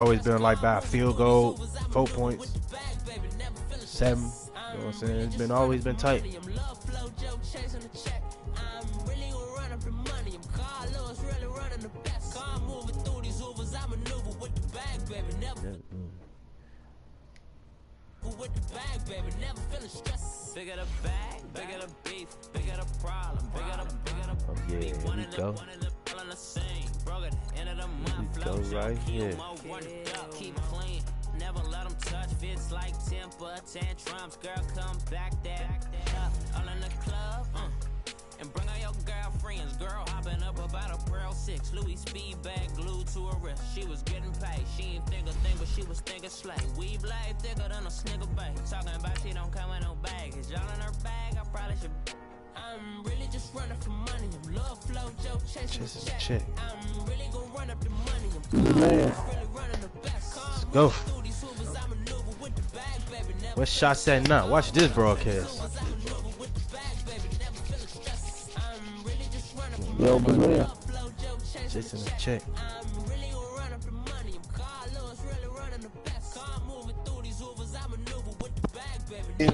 Always been like by a field goal, 4 points, 7. You know what I'm saying? It's been always been tight. With the bag, baby, never feeling stressed. Bigger the bag, bigger the beef, bigger the problem, bigger the yeah, here we go. Here we go right here. Keep clean, never let them touch. Fits like temper tantrums, girl, come back there. All in the club, and bring all your girlfriends. Girl hopping up about a Pearl 6 Louis speed bag glued to her wrist. She was getting paid. She ain't think a thing, but she was thinking slay. We blade thicker than a snigger bag. Talking about she don't come with no baggage. Y'all in her bag, I probably should. I'm really just running for money. I'm love flow, Joe chasing the check. I'm really gonna run up the money. I'm really running the best. Let's go. What shots at now? Watch this broadcast. Yo, man. Chasing the check. Yeah.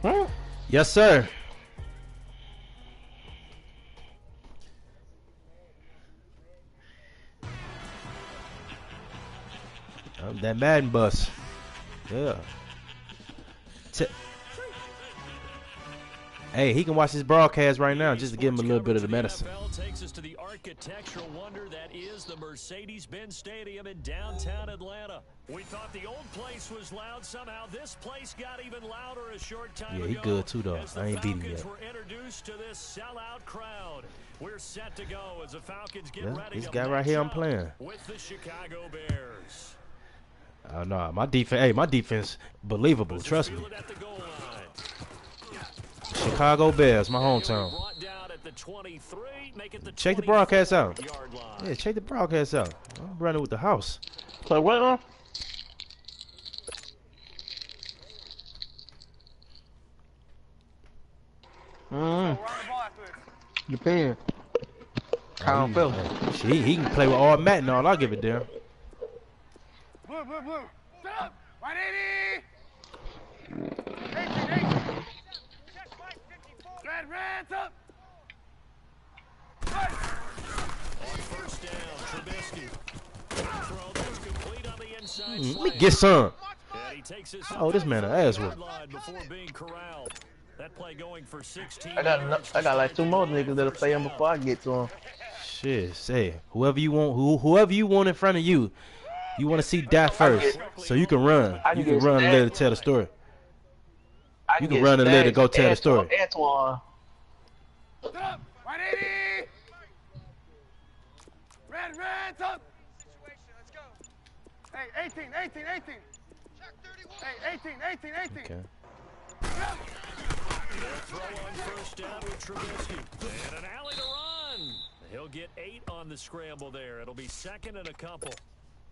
Huh? Yes, sir. That Madden bus. Yeah. Hey, he can watch this broadcast right now just to give him a little bit of the medicine. Takes us to the architectural wonder that is the Mercedes-Benz Stadium in downtown Atlanta. We thought the old place was loud. Somehow this place got even louder a short time ago. Yeah, he good too though. I ain't beating him yet. Were introduced to this sellout crowd. We're set to go as the Falcons get ready. This guy right here I'm playing with the Chicago Bears. Oh no, my defense. Hey, my defense, believable. Trust me. Chicago Bears, my hometown. Check the broadcast out. Yeah, check the broadcast out. I'm running with the house. Play what now? Japan. Kyle Phil. He can play with all Matt and all. I'll give it there. Blue. Shut up. 180. 18. Red up. On first down, Trubisky. Throw that's complete on the inside. Let me get some. Oh, this man an ass whoop. Before being corralled. That play going for 16. I got like 2 more niggas that'll play him before I get to him. Shit, say whoever you want in front of you, you want to see die first, so you can run. You can run and let it tell the story. You can run and let it go tell the story. Antoine. 180. Red up. Let's go. Hey, 18. Check 31. Hey, 18. Okay. Throw on first down with Trubisky. And an alley to run. He'll get 8 on the scramble there. It'll be second and a couple.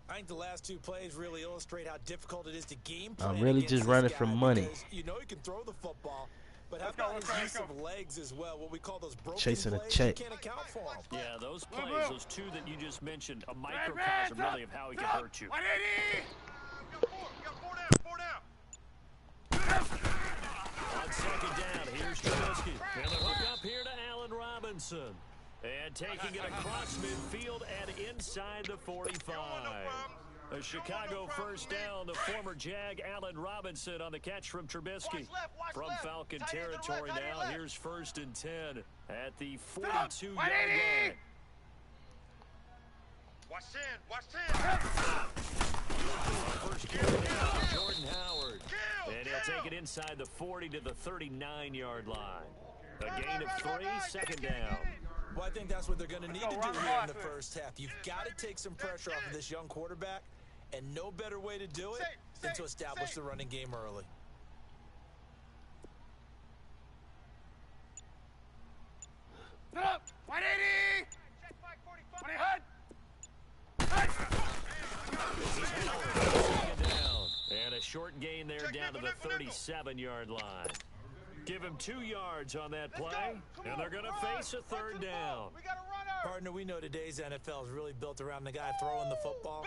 I think the last 2 plays really illustrate how difficult it is to game plan. I'm really just running for money. You know he can throw the football, but how about his use of legs as well? What we call those broken chasing a plays, check. You can't account for them. Yeah, those plays, those 2 that you just mentioned, a microcosm really of how he can hurt you. 180. Four down. On second down, here's Trubisky. And the hook up here to Allen Robinson. And taking it across midfield and inside the 45. A Chicago first down, the former Jag Allen Robinson on the catch from Trubisky. From Falcon territory now, here's first and 10 at the 42-yard line. Watch 10. First carry down, Jordan Howard. And he'll take it inside the 40 to the 39-yard line. A gain of 3, second down. Well, I think that's what they're going to need to do here in the first half. You've got to take some pressure off of this young quarterback, and no better way to do it than to establish the running game early. Set up. 180. Check 545. 20 HUD. And a short gain there down to the 37-yard line. Give him 2 yards on that play, and they're going to face a third down. Partner, we know today's NFL is really built around the guy throwing the football.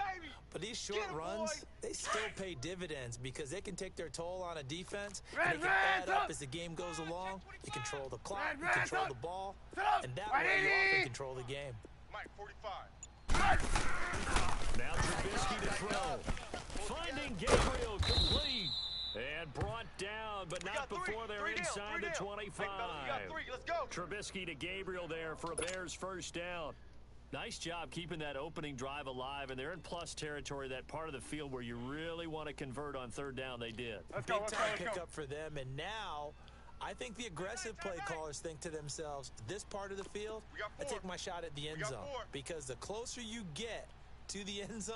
But these short runs, they still pay dividends because they can take their toll on a defense. And they can add up as the game goes along. You control the clock, you control the ball, and that way you often control the game. Mike, 45. Now Trubisky to throw. Finding Gabriel complete. And brought down, but not before they're inside the 25. Let's go. Trubisky to Gabriel there for a Bears first down. Nice job keeping that opening drive alive, and they're in plus territory, that part of the field where you really want to convert on third down. They did. Big time pickup for them, and now I think the aggressive play callers think to themselves, this part of the field, I take my shot at the end zone, because the closer you get to the end zone,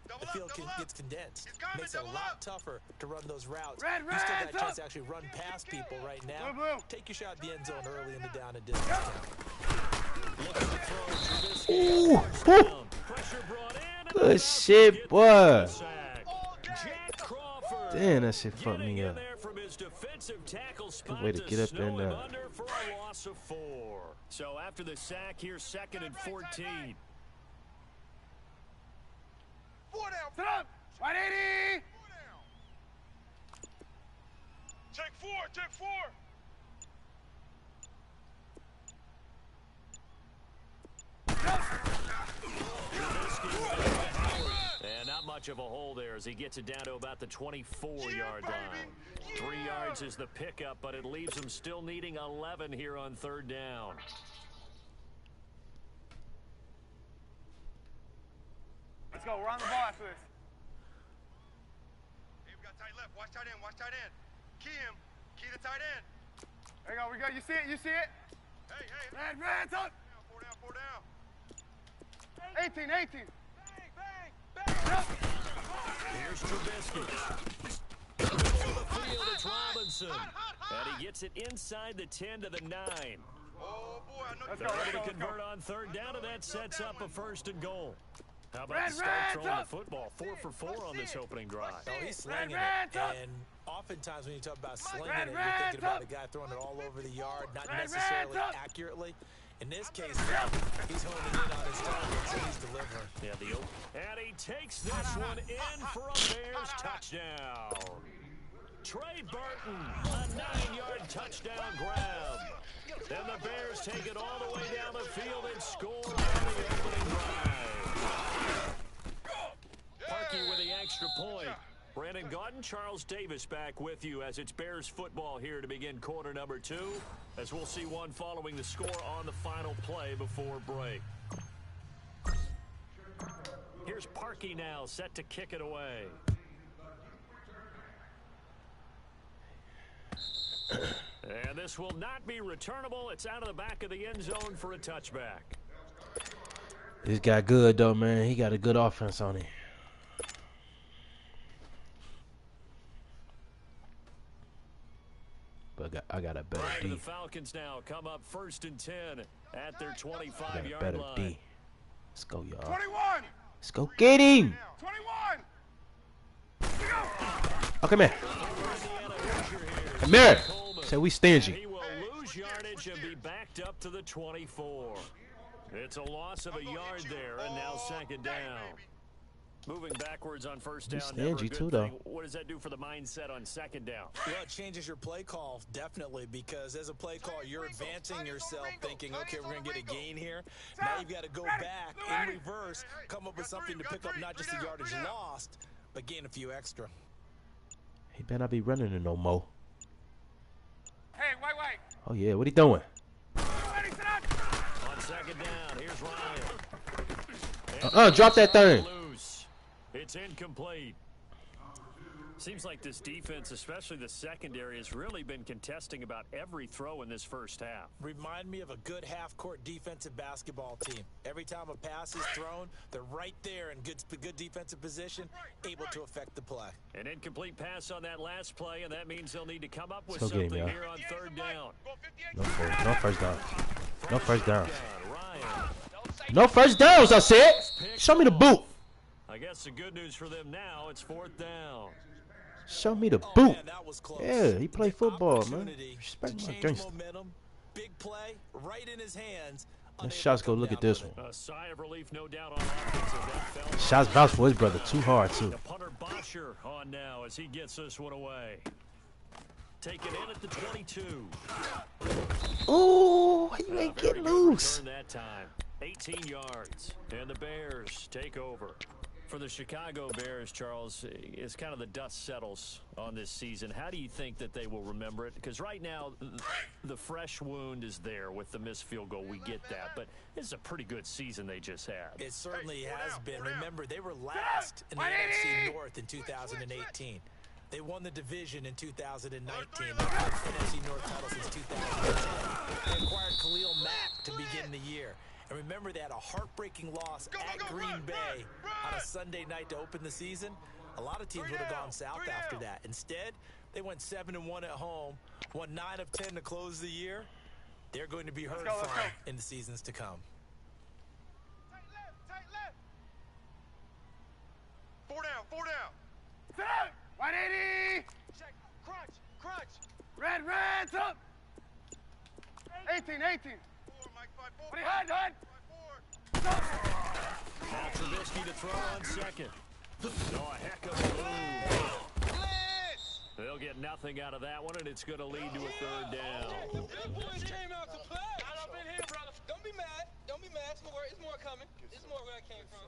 the field gets condensed. Makes it a lot tougher to run those routes. You still got a chance to actually run past people right now. Take your shot at the end zone early in the down and distance. Good shit, boy. Damn, that shit fucked me up. Good way to get up in there. So after the sack, here's 2nd and 14. 4 down. Sit up. 180. Take 4. Take 4. And not much of a hole there as he gets it down to about the 24-yard line. 3 yards is the pickup, but it leaves him still needing 11 here on third down. Let's go. We're on the ball after this. Hey, we got tight left. Watch tight end. Watch tight end. Key him. Key the tight end. There you go. We go. You see it? You see it? Hey, hey. Red, up. 4 down. 4 down. 18, 18. Here's Trubisky. Middle of the field, it's Robinson. And he gets it inside the 10 to the 9. Oh, boy. I know They're ready to convert on third down, and that sets up a 1st and goal. How about the start throwing the football? 4 for 4 on this opening drive. Oh, he's slinging it. And oftentimes when you talk about slinging it, you're thinking about a guy throwing it all over the yard, not necessarily accurately. In this case, he's honing in on his target, so he's delivering. Yeah, and he takes this one in for a Bears touchdown. Trey Burton, a 9-yard touchdown grab. And the Bears take it all the way down the field and score on the opening drive. Parkey with the extra point. Brandon Gaudin, Charles Davis back with you as it's Bears football here to begin quarter number 2, as we'll see one following the score on the final play before break. Here's Parkey now, set to kick it away. And this will not be returnable. It's out of the back of the end zone for a touchback. This guy good, though, man. He got a good offense on him. But I got a better D. The Falcons now come up 1st and 10 at their 25-yard line. Better D. Let's go, y'all. 21. Let's go get him. 21. Oh, come here. Come here. Say we stingy. He will lose yardage and be backed up to the 24. It's a loss of a yard there, and now 2nd down. Moving backwards on first down, never a good too, thing. though. What does that do for the mindset on 2nd down? Well, it changes your play call, definitely, because as a play call, you're advancing yourself thinking, okay, we're going to get a gain here. Now you've got to go back in reverse, come up with something to pick up not just the yardage lost, but gain a few extra. He better not be running it no more. Hey, wait. Oh, yeah. What he doing? On 2nd down, here's Ryan. Drop that thing. Loose. It's incomplete. Seems like this defense, especially the secondary, has really been contesting about every throw in this first half. Remind me of a good half-court defensive basketball team. Every time a pass is thrown, they're right there in good defensive position, able to affect the play. An incomplete pass on that last play, and that means they'll need to come up with Let's go get something him, here on 3rd down. No first down. No first down. No first downs, I said. Show me the boot. I guess the good news for them now, it's 4th down. Show me the Oh, boot. man, that was close. Yeah, he play football, man. Opportunity Respect to my change gangster. momentum. Big play right in his hands. Let's shots go look at this one. A sigh of relief, no doubt, on offense. That fell. Shots vouch for his brother too hard, too. The punter Bosher on now as he gets this one away. Take it in at the 22. Ooh, he ain't Very get good loose. return that time. 18 yards. And the Bears take over. For the Chicago Bears, Charles, it's kind of the dust settles on this season. How do you think that they will remember it? Because right now, the fresh wound is there with the missed field goal. We get that. But this is a pretty good season they just had. It certainly has been. Remember, they were last in the NFC North in 2018. They won the division in 2019. They won the NFC North title since 2010. They acquired Khalil Mack to begin the year. And remember, they had a heartbreaking loss at Green Bay on a Sunday night to open the season. A lot of teams would have gone south after that. Instead, they went 7-1 at home, won 9 of 10 to close the year. They're going to be heard from in the seasons to come. Tight left. 4 down, 4 down. 180. Check, crunch. Red, up. 18. 4, Mike, 5-4. Hide. 5-4. Now Trubisky to throw on second. Oh, a heck of a move. They'll get nothing out of that one, and it's going to lead to a third down. The big boys came out to play. Right up in here, brother. Don't be mad. It's more coming. It's more where I came from.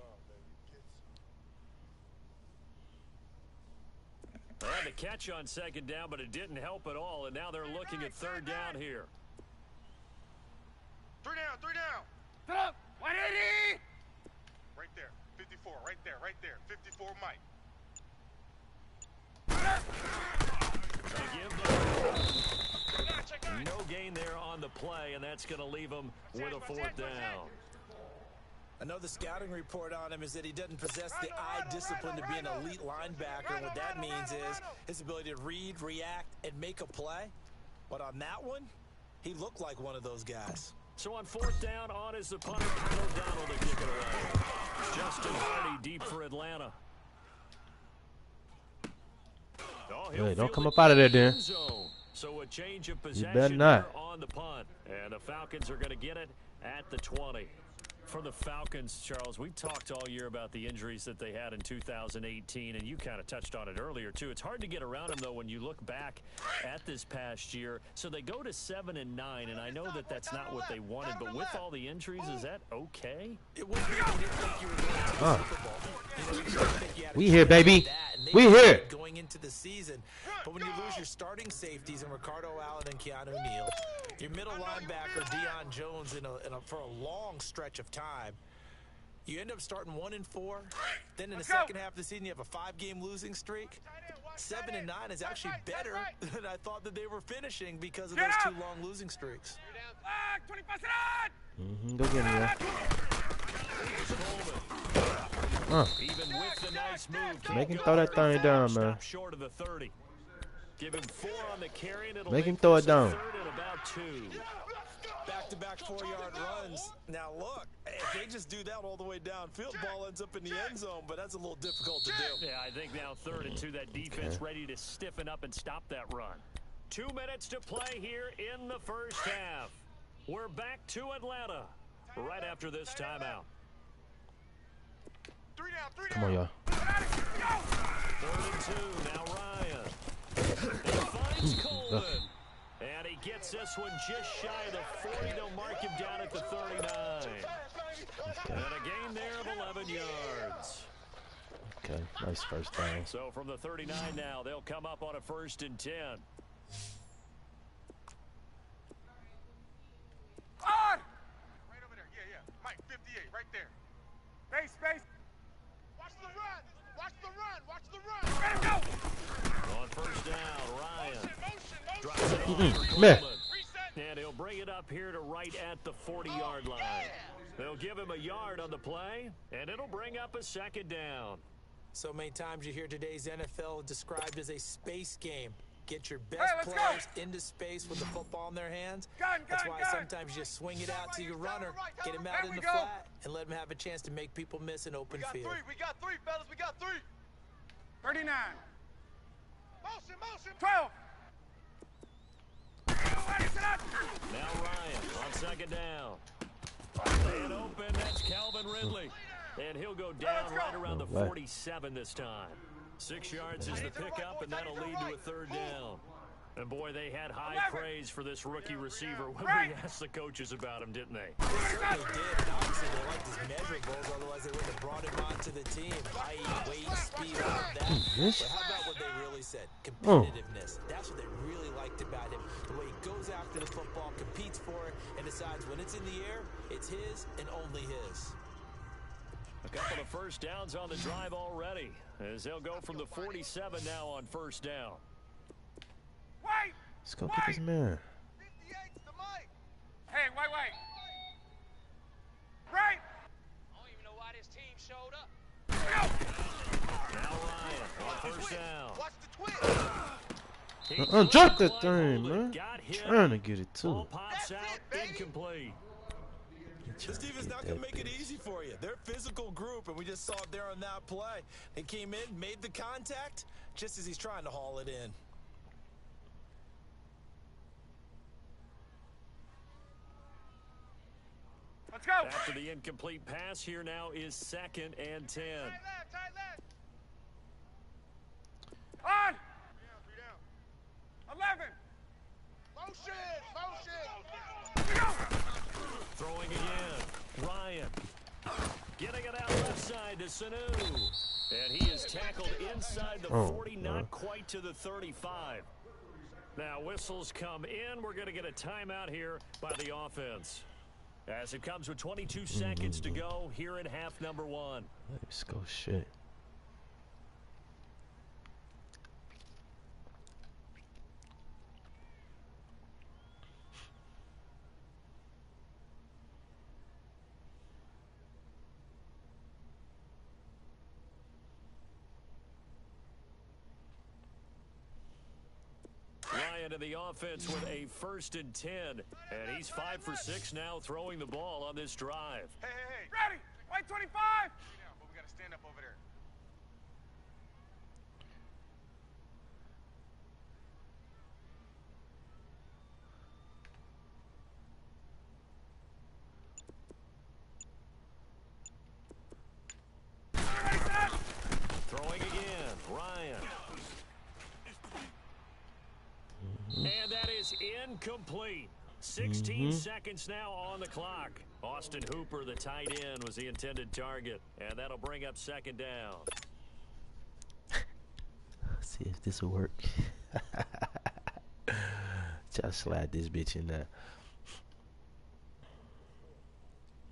They had the catch on second down, but it didn't help at all, and now they're looking at third down here. 3 down. Put up. 180. Right there. 54, right there. 54, Mike. They give them no gain there on the play, and that's going to leave them with a fourth down. I know the scouting report on him is that he doesn't possess the eye discipline to be an elite linebacker. And what that means is his ability to read, react, and make a play. But on that one, he looked like one of those guys. So on fourth down, on is the punter, O'Donnell to kick it away. Justin Hardy deep for Atlanta. Oh, Hey, don't come up out of there, Dan. So a change of You better possession not. here on the punt. And the Falcons are going to get it at the 20. For the Falcons, Charles, we talked all year about the injuries that they had in 2018, and you kind of touched on it earlier, too. It's hard to get around them, though, when you look back at this past year. So they go to 7-9, and I know that that's not what they wanted, but with all the injuries, is that okay? It would be if you didn't think you were going to the Super Bowl. You know, you didn't think you had a We here, chance at baby. that, and they We were here. going into the season. But when you lose your starting safeties in Ricardo Allen and Keanu Neal, your middle linebacker Deion Jones for a long stretch of time, you end up starting 1-4. Then in the second half of the season, you have a 5-game losing streak. 7-9 is actually better than I thought that they were finishing because of those 2 long losing streaks. Go get him, yeah. Even with the nice move, Make him throw that thing down, man. stop short of the 30. Give him 4 on the carry, and it'll Make him make throw this it down. a third and about 2. Back-to-back 4-yard runs. Now look, if they just do that all the way downfield, ball ends up in the end zone, but that's a little difficult to do. Yeah, I think now 3rd and 2, that defense ready to stiffen up and stop that run. 2 minutes to play here in the first half. We're back to Atlanta right after this timeout. 3 down. Come on, y'all. 3rd and 2, now Ryan. He finds Coleman. And he gets this one just shy of the 40. They'll mark him down at the 39. And a gain there of 11 yards. Okay, nice first down. So from the 39 now, they'll come up on a 1st and 10. Right over there. Yeah. Mike, 58, right there. Space. Watch the run. Let him go. On 1st down, Ryan. Drops it off for Come here. Coleman. And he'll bring it up here to right at the 40-yard line. They'll give him a yard on the play, and it'll bring up a 2nd down. So many times you hear today's NFL described as a space game. Get your best players into space with the football in their hands. That's why sometimes you just swing it out to your runner, get him out in the flat, and let him have a chance to make people miss an open field. We got 3, fellas. We got 3. 39. Motion. 12. Now Ryan on second down. And open, that's Calvin Ridley. And he'll go down right around the 47 this time. 6 yards is the pickup, and that'll lead to a third down. And boy, they had high praise for this rookie receiver when we asked the coaches about him, didn't they? They certainly did. And obviously, they liked his measurables, otherwise they wouldn't have brought him onto the team. I.e. weight, speed, all of that. But how about what they really said? Competitiveness. That's what they really liked about him. The way he goes after the football, competes for it, and decides when it's in the air, it's his and only his. A couple of first downs on the drive already, as they'll go from the 47 now on first down. Let's go get this man. Hey, wait. Right. I don't even know why this team showed up. Now Ryan on first down. Watch the twist. Drop that thing, man. Trying to get it too. Ball pops out, incomplete. The Steelers not going to make it easy for you. They're a physical group, and we just saw it there on that play. They came in, made the contact, just as he's trying to haul it in. Let's go. After the incomplete pass, here now is 2nd and 10. Tight left. On. 3 down. 11. Motion. Throwing again. Ryan. Getting it out left side to Sanu. And he is tackled inside the 40, not quite to the 35. Now whistles come in. We're going to get a timeout here by the offense. As it comes with 22 seconds to go here in half number 1. Let's go shit. Ryan to the offense with a 1st and 10. And he's 5 for 6 now throwing the ball on this drive. Hey. Ready. White 25. But we got to stand up over there. Throwing again. Ryan. And that is incomplete. 16 seconds now on the clock. Austin Hooper, the tight end, was the intended target. And that'll bring up 2nd down. See if this will work. Try to slide this bitch in there.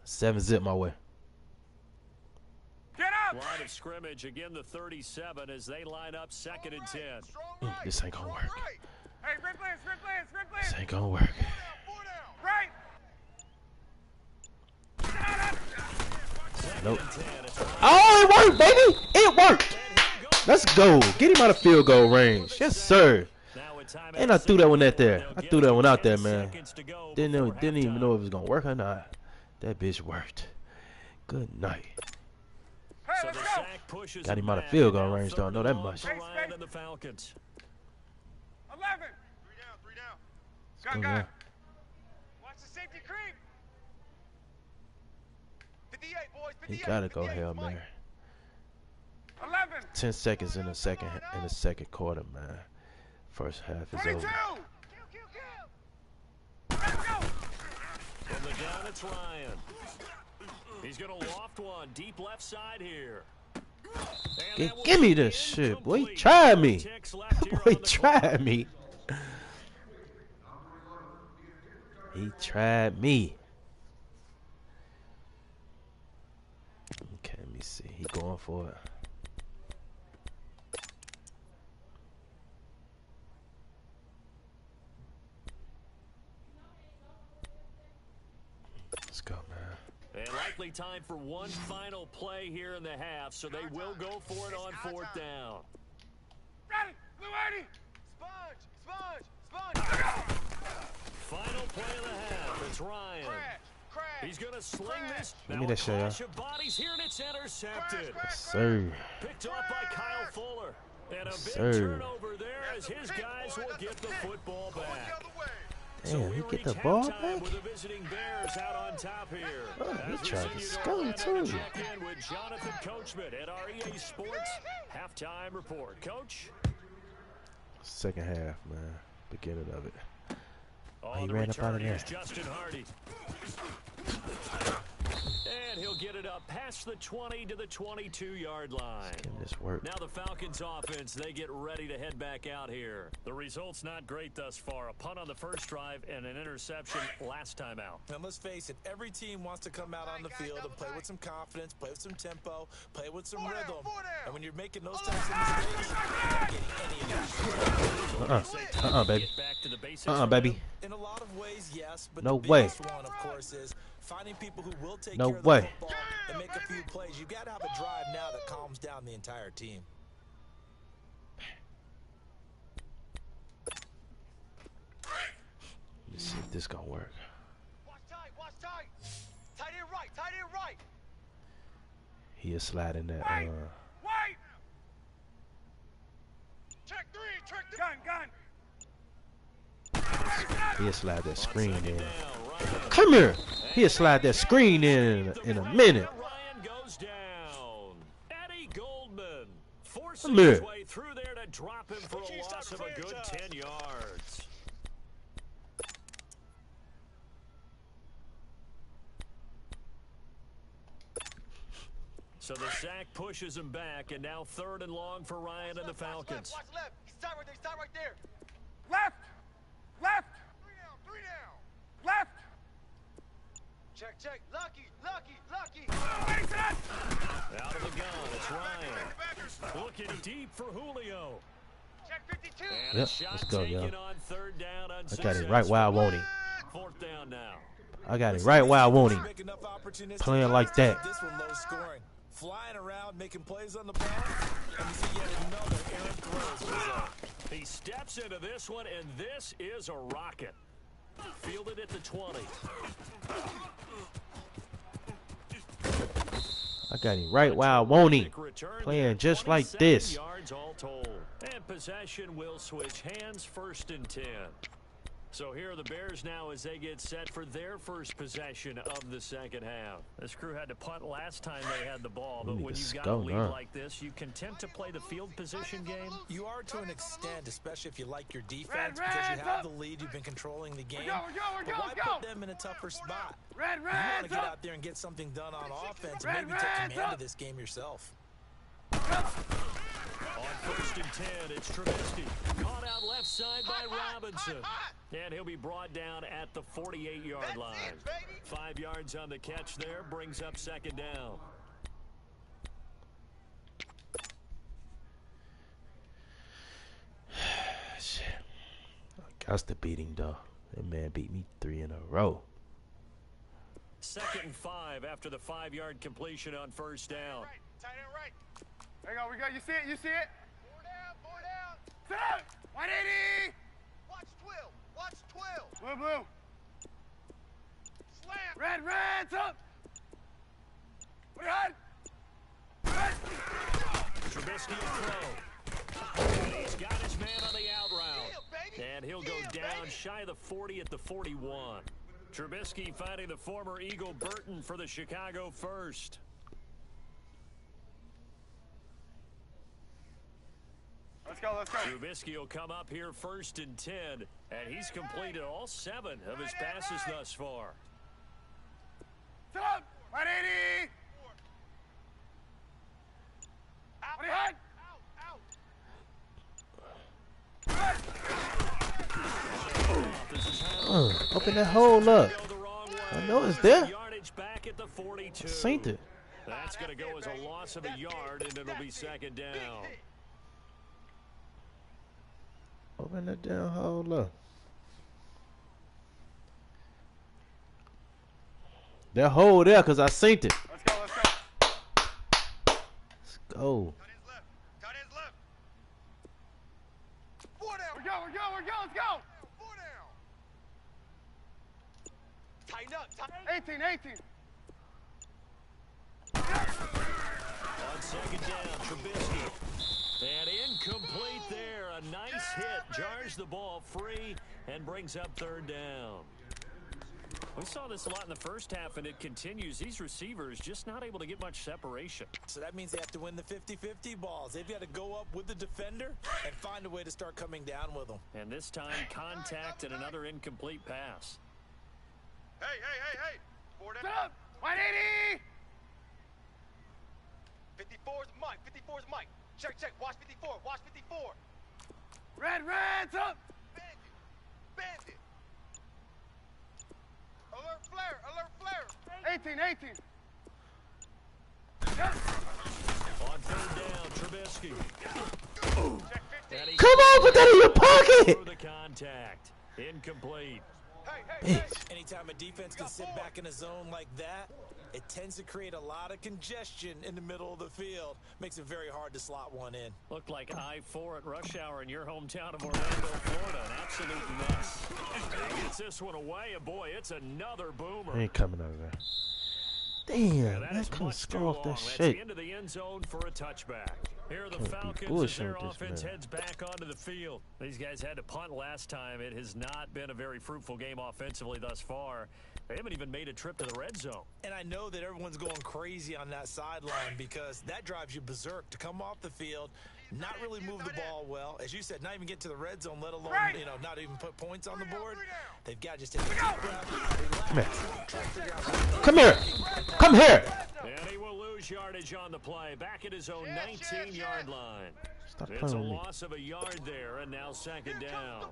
7-zip my way. Get up. Line of scrimmage, again the 37 as they line up 2nd and 10. This ain't gonna work. Hey, rip lance. This ain't gonna work. 4 down. Right. Nope. Oh, it worked, baby! It worked! Let's go. Get him out of field goal range. Yes, sir. And I threw that one out there. I threw that one out there, man. Didn't even know if it was gonna work or not. That bitch worked. Good night. Hey, let's go. Got him out of field goal range, though. I know that much. 11. 3 down. Gun. Watch the safety creep. 58, boys. 58. He gotta go Hail Mary. 11. 10 seconds in the second quarter, man. First half is 22. over. Let's go. From the down, it's Ryan. He's going to loft one deep left side here. Give me this shit, boy. Try me. Boy, try me. He tried me. Okay, let me see. He going for it. Let's go, man. And likely time for one final play here in the half, so they will go for it on 4th down. Ready. Blue 80. Sponge. Final play of the half. It's Ryan. Crash. He's going to sling this. Give me that shit, Of bodies here, and it's intercepted. Yes, sir. Picked off by Kyle Fuller. And a big Sir. turnover there as his guys will get the football back. Damn, he get the ball back? With the visiting Bears out on top here. Oh, he As we tried send to you scum too. Orlando to check in with Jonathan Coachman at our EA Sports halftime report. Coach? Second half, man. Beginning of it. Oh, He the ran up out of return there. is Justin Hardy. And he'll get it up past the 20 to the 22-yard line. Give this work. Now the Falcons offense, they get ready to head back out here. The result's not great thus far. A punt on the first drive and an interception last time out. And let's face it, every team wants to come out on the field and play with some confidence, play with some tempo, play with some rhythm. And when you're making those types of mistakes, you're not getting any of that. Baby. Baby. In a lot of ways, yes, but No the way. biggest one, of course, is finding people who will take No care of the way. football and make a few plays. You've got to have a drive now that calms down the entire team. Let's see if this gonna work. Watch tight, watch tight. Tight end right, tight end right. He is sliding that. Wait. Check three, check the gun. He'll slide that screen in. Come here. He'll slide that screen in a minute. Ryan goes down. Eddie Goldman forcing Come here. his way through there to drop him for a loss of a good 10 yards. So the sack pushes him back, and now 3rd and long for Ryan and the Falcons. Watch left. He's tight right there. He's tight right there. Left. Left. Three down. Left. Check. Lucky. Out of the gun, it's Ryan. Looking deep for Julio. Check 52. And Yep, a shot let's go, taken yo. on 3rd down. I got it right where I want him. 4th down now. I got it right where I want him. Make enough opportunistic Playing like that. This one low scoring. Flying around, making plays on the ball, and you see yet another errant throw as a result. He steps into this one, and this is a rocket. Fielded at the 20. I got him right where I want him. Playing just like this. Yards all told. And possession will switch hands, 1st and 10. So here are the Bears now as they get set for their first possession of the second half. This crew had to punt last time they had the ball, but when you've got a lead like this, you content to play the field position game? You are to an extent, especially if you like your defense, because you have the lead, you've been controlling the game. But why put them in a tougher spot? You want to get out there and get something done on offense and maybe take command of this game yourself. On 1st and 10, it's Trubisky. Caught out left side by Robinson. And he'll be brought down at the 48-yard line. 5 yards on the catch there, brings up 2nd down. Shit. I got to beat him, though. That man beat me 3 in a row. 2nd and 5 after the 5-yard completion on 1st down. Tight end right. There you go. You see it. 4 down. Sit up. 180. Watch 12. Blue. Slam. Red, up. Red. Trubisky will throw. He's got his man on the out route. And he'll go down shy of the 40 at the 41. Trubisky finding the former Eagle Burton for the Chicago first. Let's go. Trubisky will come up here 1st and 10, and he's completed all 7 of his passes thus far. Sit up. 180. Out. Open that hole up. I know it's there. Yardage back at the 42. Seen it. That's going to go as a loss of a yard, and it'll be 2nd down. Open that damn hole up. That hole there, because I seen it. Let's go. Let's go. Tight ends left. 4 down. We're go. Let's go. 4 down. Tighten up. 18. On 2nd down, Trubisky. And incomplete there. A nice hit. Jars the ball free and brings up third down. We saw this a lot in the first half, and it continues. These receivers just not able to get much separation. So that means they have to win the 50-50 balls. They've got to go up with the defender and find a way to start coming down with them. And this time, contact and another incomplete pass. Hey. 4 down. 180. 54 is Mike. 54 is Mike. Check. Watch 54. Watch 54. Red's up. Bandit. Alert flare. 18. On third down, Trubisky. Come on, put that in your pocket. For the contact. Incomplete. Hey. Anytime a defense can sit back in a zone like that, it tends to create a lot of congestion in the middle of the field. Makes it very hard to slot one in. Looked like I-4 at rush hour in your hometown of Orlando, Florida. An absolute mess. He gets this one away, and boy, it's another boomer. Ain't coming over there. Damn, man, couldn't score off that That's shit. the end of the end zone for a touchback. Here are the Can't be Falcons as their bullshitting with this offense man. heads back onto the field. These guys had to punt last time. It has not been a very fruitful game offensively thus far. They haven't even made a trip to the red zone. And I know that everyone's going crazy on that sideline because that drives you berserk to come off the field, not really move the ball well. As you said, not even get to the red zone, let alone, not even put points on the board. They've got to just take a deep breath. Come here. Come here. And he will lose yardage on the play. Back at his own 19-yard line. Stop It's a playing with me. loss of a yard there, and now second down.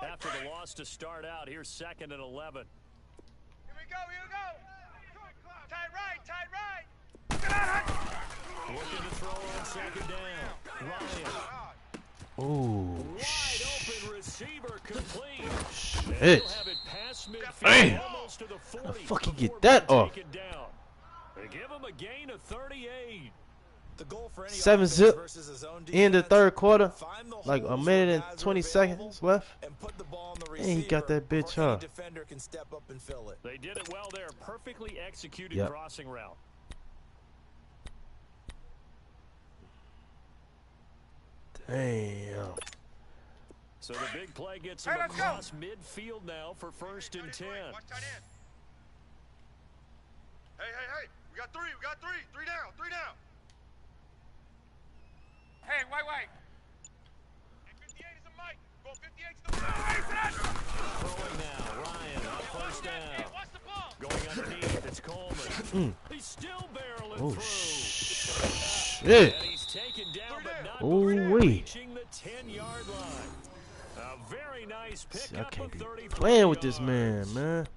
After the loss to start out, here's second and 11. Here we go. Tight right. Looking to throw on second down. Ryan. Ooh, Wide open receiver complete. shit. He'll have it past midfield, almost to the 40. How the fuck you before get that being off? taken down. They give him a gain of 38. The goal for any 7 offense zip. versus his own In the defense, third quarter, find the like a holes minute where and guys are 20 available seconds left. and put the ball on the And he got receiver that bitch before any off. defender can step up and fill it. They did it well there. Perfectly executed Yep. crossing route. Damn. So the big play gets him Let's go. across midfield now for first and 10. Watch tight end. Hey. We got three. 3 down. Hey, wait. And 58 is a Mike. Go 58 to the Throwing now, Ryan on first down. Watch the ball. Going underneath, it's Coleman. He's still barreling Oh, through. shit. And he's taken down, but not Ooh, before wee. reaching the 10-yard line. A very nice See, I pickup can't of be 34 playing with this yards. man.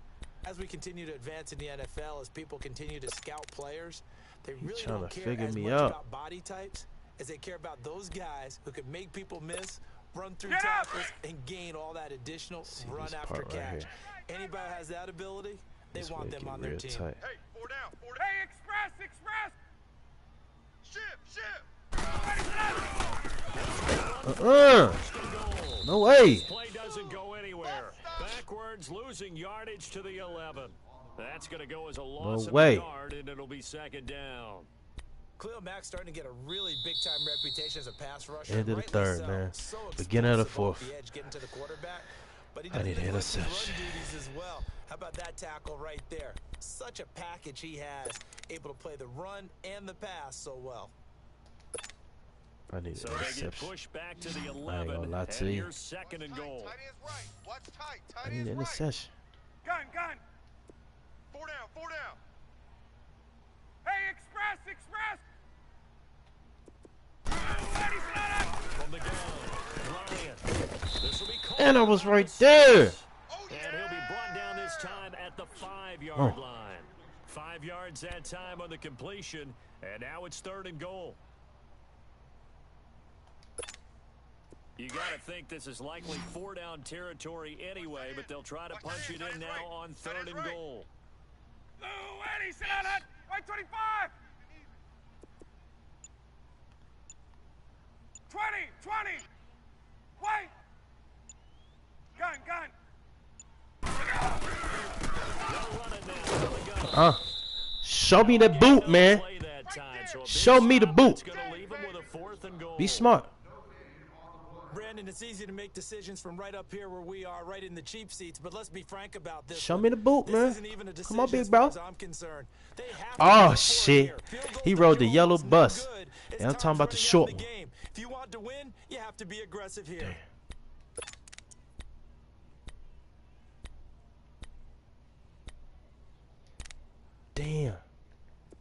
As we continue to advance in the NFL, as people continue to scout players, they really trying don't to care figure as me much out. about body types as they care about those guys who can make people miss, run through Get up! tackles, and gain all that additional See run this after part right catch. here. Anybody who has that ability, they This want way them get on their real team. tight. Hey, 4 down. Hey, express. Shift. No way. Play doesn't go anywhere. Backwards, losing yardage to the 11. That's going to go as a loss of way. a yard, and it'll be second down. Khalil Mack's starting to get a really big-time reputation as a pass rusher. End of the rightly third, so. man. So Beginning of the explosive off fourth. the edge, getting to the quarterback, but he I does need to neglect his intercept. run duties as well. How about that tackle right there? Such a package he has, able to play the run and the pass so well. I need So an they get interception. pushed back to the I ain't 11, gonna lie and to you. here's second and goal. Tight end's right. Watch tight. I Tight need end's an right. interception. Gun. 4 down. Hey, express. From the gun, Ryan. This will be called And I was right for there. six. And he'll be brought down this time at the 5-yard Oh. line. 5 yards that time on the completion, and now it's third and goal. You got to think this is likely 4-down territory anyway, but they'll try to punch it in now on third and goal. Lou Eddie, sit on that. Right 25. 20. Wait. Gun. They'll run it now from the gun. Show me the boot, man. Play that time, so a big Show me the stop boot. that's gonna leave him with a 4th Be smart. Brandon, it's easy to make decisions from right up here where we are, right in the cheap seats, but let's be frank about this. Show me the boot, man. Isn't even a Come on, big as bro. far as I'm concerned. They have to Oh, go shit. here. Field goal He to rode the two yellow is no bus. good. It's And I'm talking time's about the running short out of one. the game. If you want to win, you have to be aggressive here. Damn. Damn.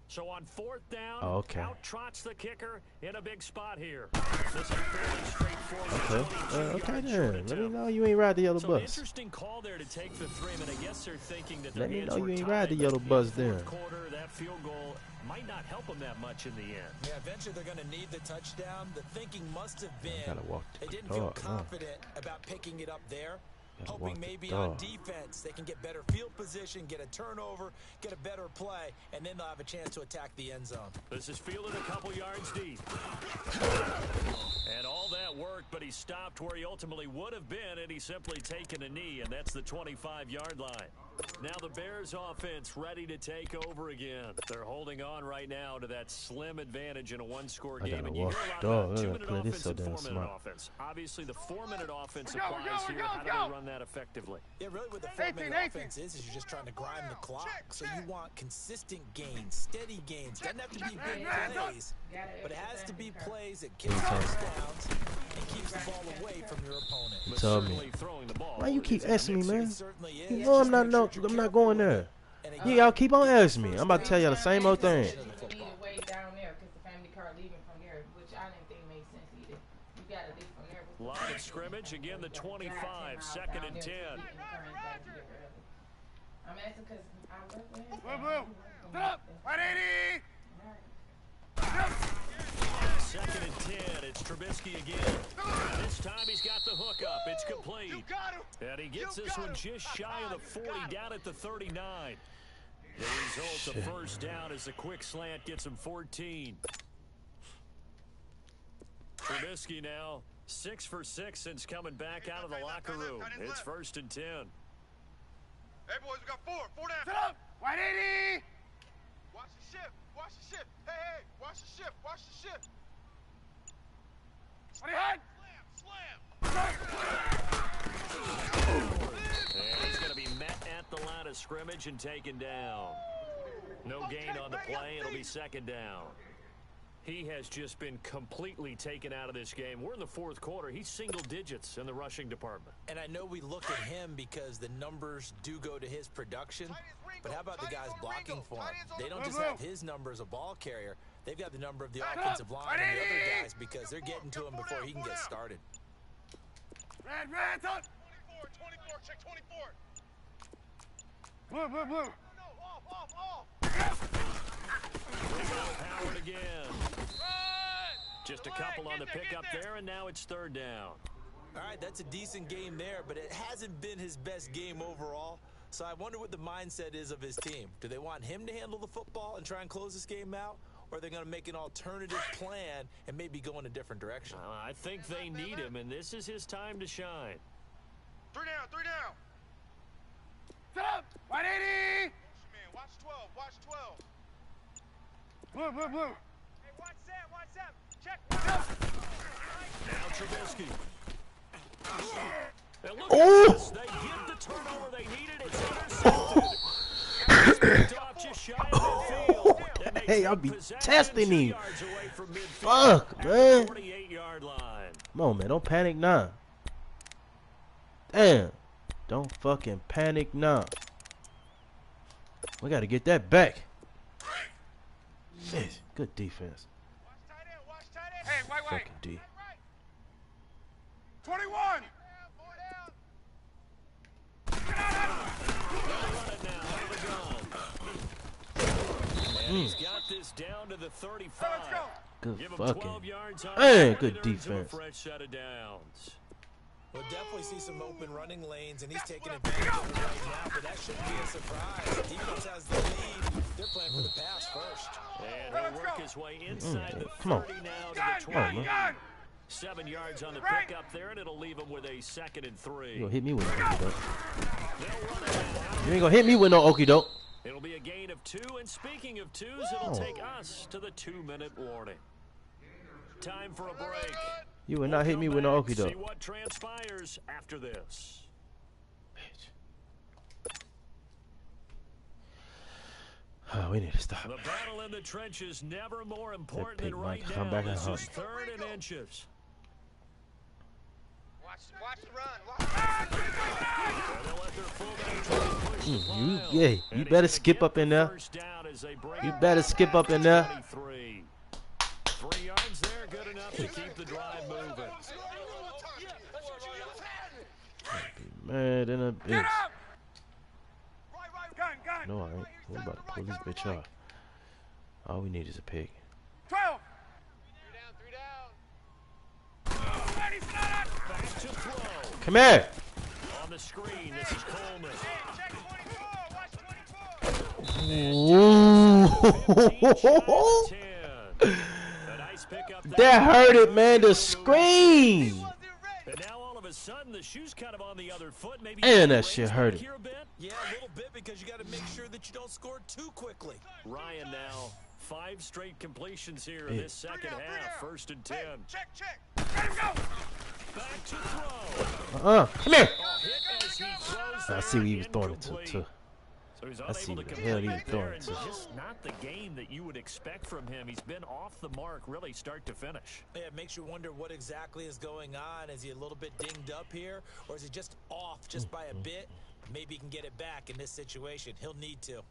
So on 4th down, out trots the kicker in a big spot here. This is fairly straightforward. Okay then. Let me know you ain't ride the yellow bus. Interesting call there to take the 3, and I guess they're thinking that Let me hands know were you ain't tied, ride the yellow but bus in the then. fourth quarter, that field goal might not help them that much in the end. Yeah, eventually they're going to need the touchdown. The thinking must have been Gotta walk the they didn't feel dog, confident about picking it up there. Gotta Hoping walk the maybe dog. on defense they can get better field position, get a turnover, get a better play, and then they'll have a chance to attack the end zone. This is fielded a couple yards deep. And all that worked, but he stopped where he ultimately would have been had he simply taken a knee, and that's the 25-yard line. Now the Bears offense ready to take over again. They're holding on right now to that slim advantage in a one-score game. And you hear a lot about 2-minute offense and 4-minute offense. Obviously, the 4-minute offense applies here. How do they run that effectively? Yeah, really what the 4-minute offense is you're just trying to grind the clock. So you want consistent gains, steady gains. Doesn't have to be big plays, but it has to be plays that get touchdowns and keeps the ball away from your opponent. You told me. Why you keep asking me, man? You know I'm not going there. You y'all keep on asking me. I'm about to tell y'all the same old thing. Way down there because the family car leaving from there, which I didn't think made sense either. You got to leave from there. Line of scrimmage again. The 25, 2nd and 10. I'm asking because I work with him. Blue. Sit up. 180. 2nd and 10. It's Trubisky again. This time he's got the hook up. It's complete. You got him. And he gets this one just shy of the 40, down at the 39. The result, the first down, as the quick slant gets him 14. Trubisky now 6 for 6 since coming back out of the locker room. It's 1st and 10. Hey, boys, we got 4 down. Sit up. 180. Watch the shift. Watch the shift. Hey, watch the shift. Watch the shift. Slam. And he's going to be met at the line of scrimmage and taken down. No gain on the play. It'll be 2nd down. He has just been completely taken out of this game. We're in the 4th quarter. He's single digits in the rushing department. And I know we look at him because the numbers do go to his production, but how about the guys blocking for him? They don't just have his number as a ball carrier. They've got the number of the offensive line and the other guys because they're getting to him before he can get started. Red, top. 24, check 24. Blue. No, off. Howard again. Just a couple on the pickup there, and now it's 3rd down. All right, that's a decent game there, but it hasn't been his best game overall. So I wonder what the mindset is of his team. Do they want him to handle the football and try and close this game out? Or are they going to make an alternative plan and maybe go in a different direction? I think they need him, and this is his time to shine. 3 down. Sit up. 180. Watch 12. Blue. Hey, watch that. Check. Now Trubisky. And look Oh! at this. They get the turnover they needed. It's intercepted. And it's picked off just shy of midfield. And they Hey, take I'll be possession testing 2 him. yards away from midfield Fuck, at the man. 48-yard line. Come on, man. Don't panic now. Damn. Don't fucking panic now. We got to get that back. Shit. Good defense. Watch tight end. Hey, white. Fucking D. 21. And he's got this down to the 35. Let's go. Good Give him fucking. 12 yards on Hey, that, good and earns him a defense. fresh set of downs. We'll definitely see some open running lanes, and he's taking advantage of it right now, but that shouldn't be a surprise. The defense has the lead. They're playing for the pass first. And he'll work his way inside the 30 Come on. now to the 20. Gun. 7 yards on the pickup there, and it'll leave him with a 2nd and 3. You gonna hit me with no okey doke. They'll run it out. You ain't gonna hit me with no okey doke. It'll be a gain of 2, and speaking of 2s, it'll take us to the 2-minute warning. time for a break. You would not hit me with no okie doke. See what transpires after this. Oh, we need to stop. The battle in the trenches never more important That than pig right might come now. back and This hunt. is 3rd and inches. Watch the run. Watch the run. And they'll let their fullback try to push the pile. You And better he's skip gonna up in get the there. first down as they bring You it better back skip up to in there. 23. 3 yards there, good enough to keep the drive moving. Man, in a bitch. Get up! Gun. No, I ain't. We're about to pull this bitch off. All we need is a pig. 12. 3 down. Back to throw. Come here. On the screen, this is Coleman. Check 24. Watch 24. Ooh. 10. A nice pickup there. That hurt it, man. The scream. And now all of a sudden, the shoe's kind of on the other foot. Maybe And that shit hurt it. Yeah, a little bit because you got to make sure that you don't score too quickly. Ryan now 5 straight completions here in Yeah. this second half. 1st and 10. Check. Let him go. Back to throw. Come here. Hit as he throws I there, see what he was throwing it to, incomplete. too. So he's I see unable what to the hell he complete was there, throwing and to. just not the game that you would expect from him. He's been off the mark, really, start to finish. Yeah, it makes you wonder what exactly is going on. Is he a little bit dinged up here, or is he just off just by a bit? Maybe he can get it back in this situation. He'll need to.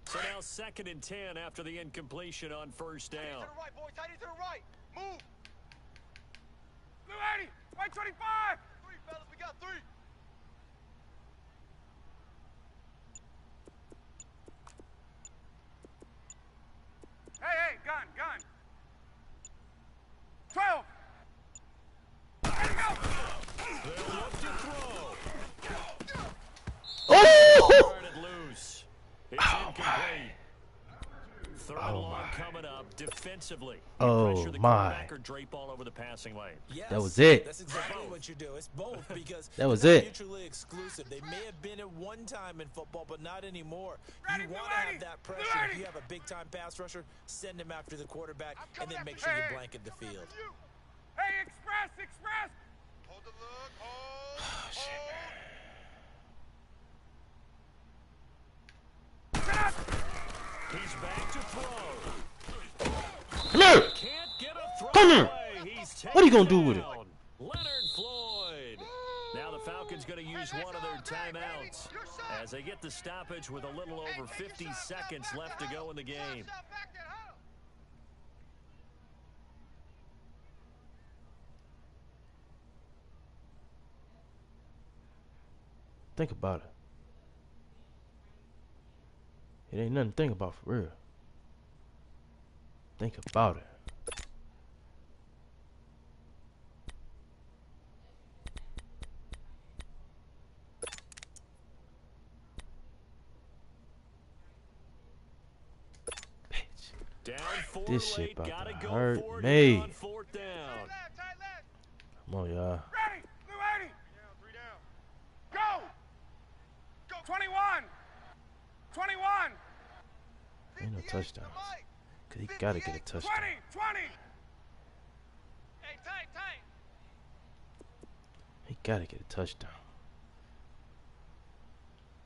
So now 2nd and 10 after the incompletion on 1st down. To the right, boys. Tight end to the right. Move. Blue 80. White 25. 3, fellas. We got 3. Hey, gun. 12. Let him go. They'll look to throw. Oh! Started loose. It's incomplete. 3rd and long coming up defensively. You Oh, pressure the my. quarterback or drape all over the passing lane. Yes, That was it. That's exactly what you do. It's both because That was they're not it. mutually exclusive. They may have been at one time in football, but not anymore. Ready, You Blue want to have 80. that Blue pressure. 80. If you have a big-time pass rusher, send him after the quarterback, I'm and coming then make after sure you. you blanket the field. Hey, express. Hold the look. Hold. He's back to throw. Come here. Can't get a throw Come here. away. He's What are you taken gonna do with it? down. Leonard Floyd. Now the Falcons going to use one of their timeouts as they get the stoppage with a little over 50 seconds left to go in the game. Think about it. It ain't nothing to think about for real. Think about it. Down 4 This shit late, about gotta to go hurt for it me. here on 4th down. Come on, y'all. Ready. Blue 80. 3 down. Go. 21. 21. Ain't no touchdowns. Cause he gotta get a touchdown. 20. Hey, tight. He gotta get a touchdown.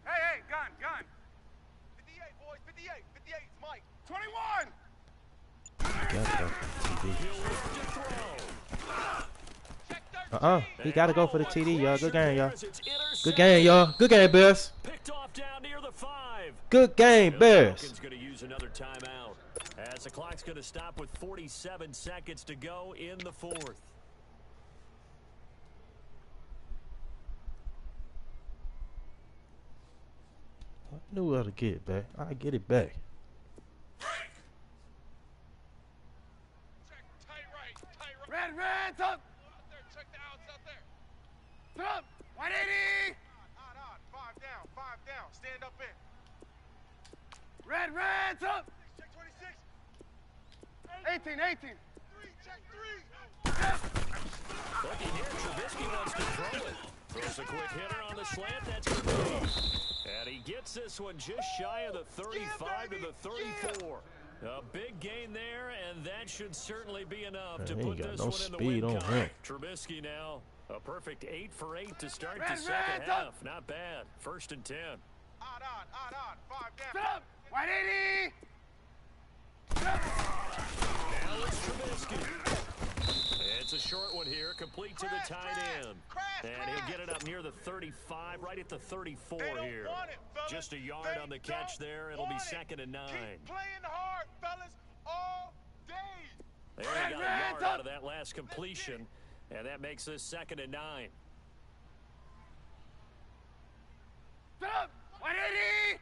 Hey, gun. 58, boys. 58. 58 is Mike. 21. He gotta go for the He'll look to throw. TD. He gotta go for the TD, y'all. Good game, y'all. It's Good intercepted. game, y'all. Good game, Bears. Picked off down near the 5. Good game, The Bears. Falcons going to use another timeout as the clock's going to stop with 47 seconds to go in the 4th. I knew how to get it back. I get it back. Check tight right. Red, up. Out there, check the outs out there. Up. 180. On. 5 down. Stand up in. Red, up. Check 26. 18. 3, check 3. Looking here, Trubisky wants to throw it. Throws a quick hitter on the slant. That's complete. And he gets this one just shy of the 35 to the 34. A big gain there, and that should certainly be enough to He put ain't got this no one in the speed win on column. him. Trubisky now, a perfect 8 for 8 to start the second half. Not bad. 1st and 10. Odd, 5 down. 180. Now it's Trubisky. It's a short one here, complete to the tight end. And he'll get it up near the 35, right at the 34 here. Just a yard on the catch there. It'll be 2nd and 9. Keep playing hard, fellas, all day. They only got a yard out of that last completion, and that makes this 2nd and 9. 180.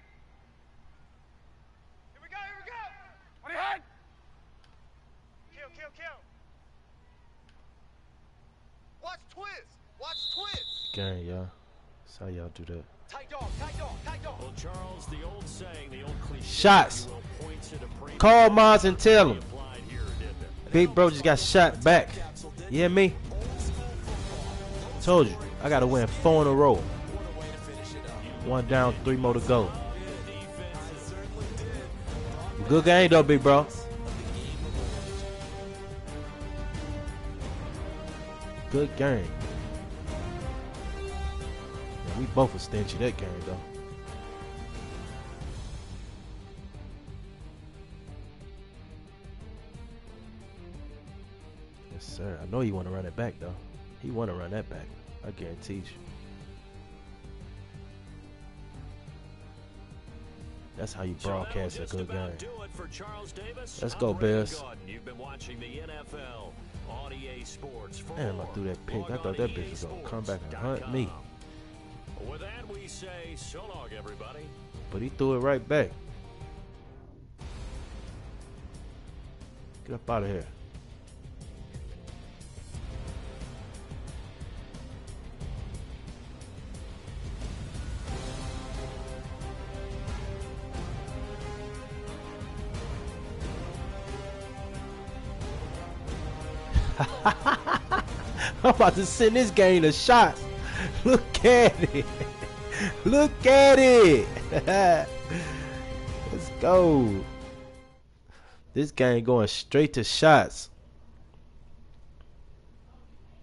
Here we go. On your head. Kill. Watch twist. Gang, y'all. That's how y'all do that. Tight dog. Well, Charles, the old saying, the old cliche. Shots. You will point to the premium Call Maz and tell him. applied here, didn't it? Big bro just got shot back. You hear me? Told you. I got to win 4 in a row. 1 down, 3 more to go. Good game though, big bro. Good game. Yeah, we both were stingy that game though. Yes, sir. I know you want to run it back though. He want to run that back. I guarantee you. That's how you broadcast a good game. Let's go, Bears. You've been watching the NFL on EA Sports. Damn, I threw that pick. I thought that bitch was going to come back and hunt me. With that, we say so long, everybody. But he threw it right back. Get up out of here. I'm about to send this game a shot. Look at it. Look at it. Let's go. This game going straight to shots.